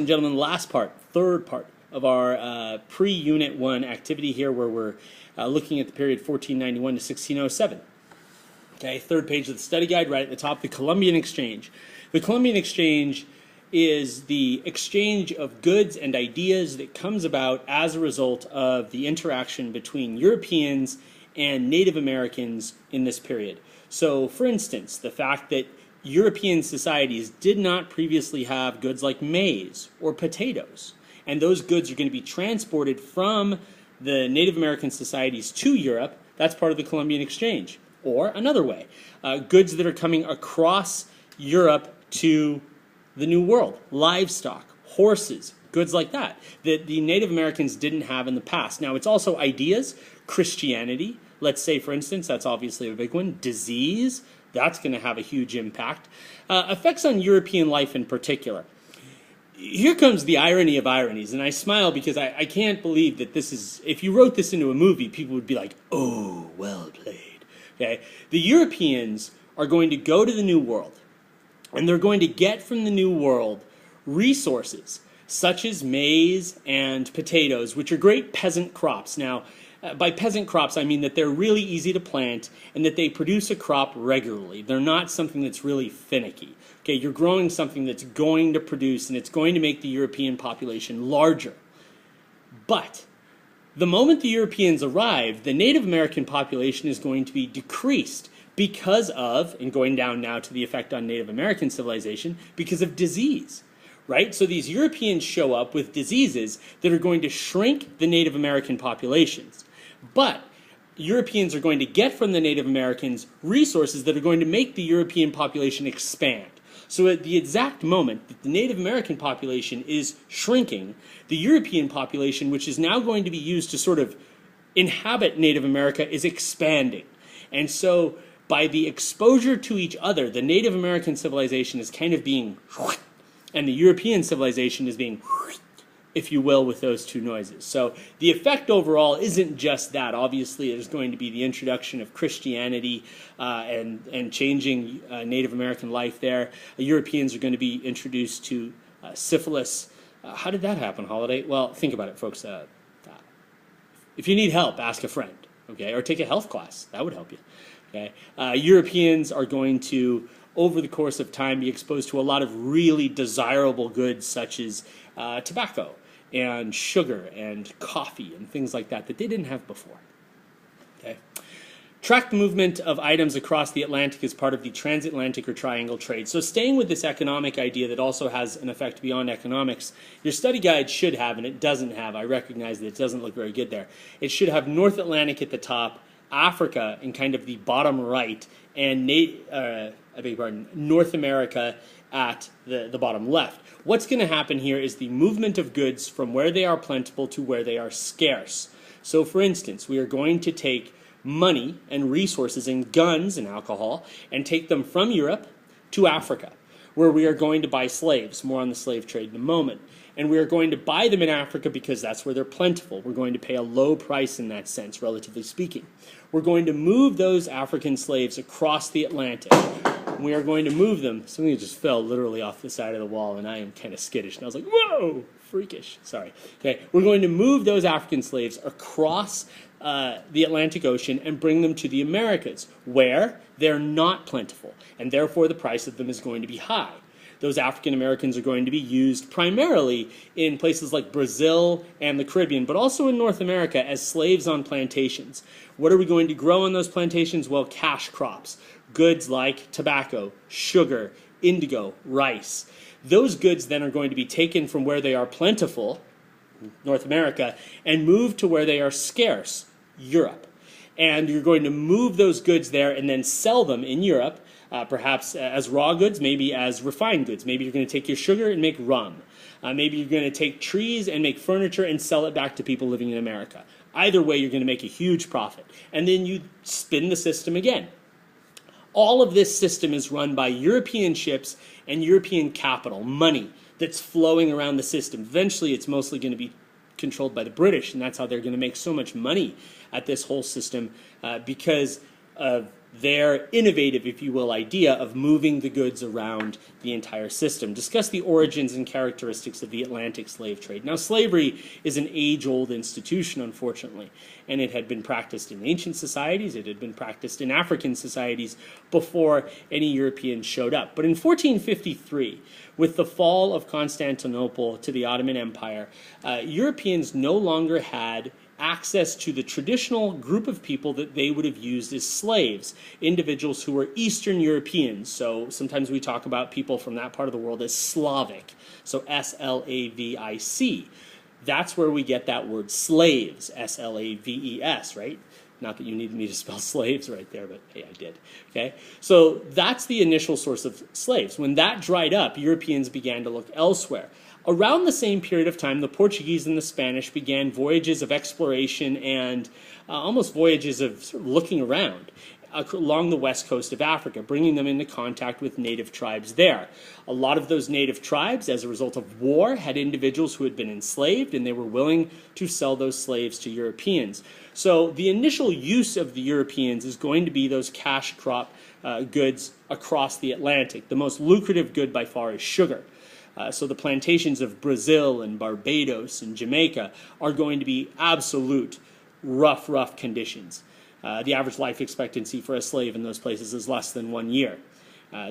and gentlemen, last part, third part of our pre-Unit 1 activity here, where we're looking at the period 1491 to 1607. Okay, third page of the study guide, right at the top, the Columbian Exchange. The Columbian Exchange is the exchange of goods and ideas that comes about as a result of the interaction between Europeans and Native Americans in this period. So, for instance, the fact that European societies did not previously have goods like maize or potatoes, and those goods are going to be transported from the Native American societies to Europe. That's part of the Columbian Exchange. Or another way, goods that are coming across Europe to the New World, livestock, horses, goods like that the Native Americans didn't have in the past. Now, it's also ideas, Christianity. Let's say, for instance, that's obviously a big one. Disease, that's going to have a huge impact. Effects on European life in particular. Here comes the irony of ironies, and I smile because I can't believe that this is, if you wrote this into a movie, people would be like, oh, well played. Okay? The Europeans are going to go to the New World, and they're going to get from the New World resources such as maize and potatoes, which are great peasant crops. Now, by peasant crops, I mean that they're really easy to plant and that they produce a crop regularly. They're not something that's really finicky. Okay, you're growing something that's going to produce, and it's going to make the European population larger. But the moment the Europeans arrive, the Native American population is going to be decreased because of, and going down now to the effect on Native American civilization, because of disease. Right? So these Europeans show up with diseases that are going to shrink the Native American populations. But Europeans are going to get from the Native Americans resources that are going to make the European population expand. So at the exact moment that the Native American population is shrinking, the European population, which is now going to be used to sort of inhabit Native America, is expanding. And so by the exposure to each other, the Native American civilization is kind of being, and the European civilization is being, if you will, with those two noises. So the effect overall isn't just that. Obviously, there's going to be the introduction of Christianity and changing Native American life there. Europeans are going to be introduced to syphilis. How did that happen, Holliday? Well, think about it, folks. If you need help, ask a friend, okay, or take a health class. That would help you. Okay, Europeans are going to, over the course of time, be exposed to a lot of really desirable goods such as tobacco and sugar and coffee and things like that they didn't have before. Okay. Track the movement of items across the Atlantic as part of the transatlantic or triangle trade. So staying with this economic idea that also has an effect beyond economics, your study guide should have, and it doesn't have, I recognize that it doesn't look very good there, it should have North Atlantic at the top, Africa in kind of the bottom right, and North America at the bottom left. What's going to happen here is the movement of goods from where they are plentiful to where they are scarce. So, for instance, we are going to take money and resources and guns and alcohol and take them from Europe to Africa, where we are going to buy slaves. More on the slave trade in a moment. And we are going to buy them in Africa because that's where they're plentiful. We're going to pay a low price in that sense, relatively speaking. We're going to move those African slaves across the Atlantic. We are going to move them. Something just fell literally off the side of the wall, and I am kind of skittish. And I was like, whoa, freakish. Sorry. Okay, we're going to move those African slaves across the Atlantic Ocean and bring them to the Americas, where they're not plentiful, and therefore the price of them is going to be high. Those African Americans are going to be used primarily in places like Brazil and the Caribbean, but also in North America as slaves on plantations. What are we going to grow on those plantations? Well, cash crops. Goods like tobacco, sugar, indigo, rice. Those goods then are going to be taken from where they are plentiful, North America, and moved to where they are scarce, Europe. And you're going to move those goods there and then sell them in Europe, perhaps as raw goods, maybe as refined goods. Maybe you're going to take your sugar and make rum. Maybe you're going to take trees and make furniture and sell it back to people living in America. Either way, you're going to make a huge profit. And then you spin the system again. All of this system is run by European ships and European capital, money that's flowing around the system. Eventually, it's mostly going to be controlled by the British, and that's how they're going to make so much money at this whole system because of their innovative, if you will, idea of moving the goods around the entire system. Discuss the origins and characteristics of the Atlantic slave trade. Now, slavery is an age-old institution, unfortunately, and it had been practiced in ancient societies, it had been practiced in African societies before any Europeans showed up. But in 1453, with the fall of Constantinople to the Ottoman Empire, Europeans no longer had access to the traditional group of people that they would have used as slaves, individuals who were Eastern Europeans. So sometimes we talk about people from that part of the world as Slavic, so S-L-A-V-I-C. That's where we get that word slaves, S-L-A-V-E-S, right? Not that you needed me to spell slaves right there, but hey, I did. Okay? So that's the initial source of slaves. When that dried up, Europeans began to look elsewhere. Around the same period of time, the Portuguese and the Spanish began voyages of exploration and almost voyages of sort of looking around along the west coast of Africa, bringing them into contact with native tribes there. A lot of those native tribes, as a result of war, had individuals who had been enslaved, and they were willing to sell those slaves to Europeans. So the initial use of the Europeans is going to be those cash crop goods across the Atlantic. The most lucrative good by far is sugar. So the plantations of Brazil and Barbados and Jamaica are going to be absolute rough conditions. The average life expectancy for a slave in those places is less than 1 year.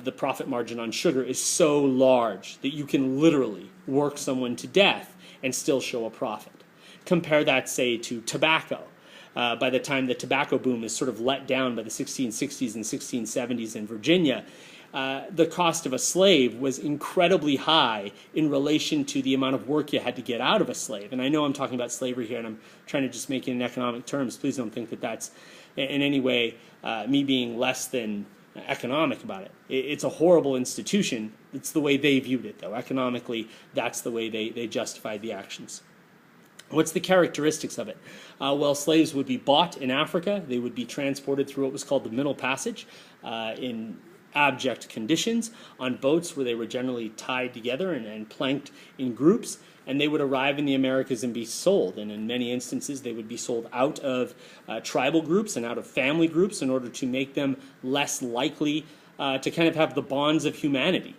The profit margin on sugar is so large that you can literally work someone to death and still show a profit. Compare that, say, to tobacco. By the time the tobacco boom is sort of let down by the 1660s and 1670s in Virginia, the cost of a slave was incredibly high in relation to the amount of work you had to get out of a slave. And I know I'm talking about slavery here, and I'm trying to just make it in economic terms. Please don't think that that's in any way me being less than economic about it. It's a horrible institution. It's the way they viewed it, though. Economically, that's the way they justified the actions. What's the characteristics of it? Well, slaves would be bought in Africa. They would be transported through what was called the Middle Passage in abject conditions on boats where they were generally tied together and planked in groups, and they would arrive in the Americas and be sold. And in many instances, they would be sold out of tribal groups and out of family groups in order to make them less likely to kind of have the bonds of humanity.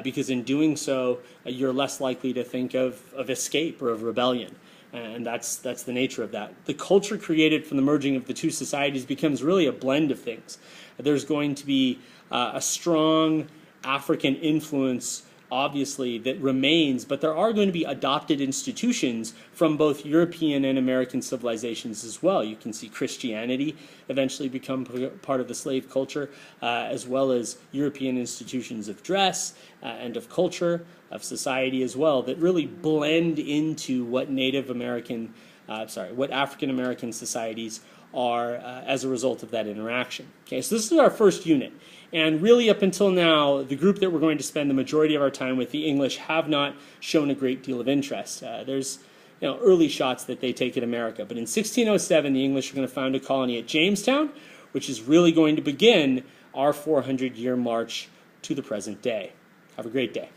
Because in doing so, you're less likely to think of escape or of rebellion. And that's the nature of that. The culture created from the merging of the two societies becomes really a blend of things. There's going to be a strong African influence, obviously, that remains, but there are going to be adopted institutions from both European and American civilizations as well. You can see Christianity eventually become part of the slave culture, as well as European institutions of dress and of culture, of society as well, that really blend into what what African American societies are as a result of that interaction. Okay, so this is our first unit. And really up until now, the group that we're going to spend the majority of our time with, the English, have not shown a great deal of interest. There's early shots that they take at America. But in 1607, the English are going to found a colony at Jamestown, which is really going to begin our 400-year march to the present day. Have a great day.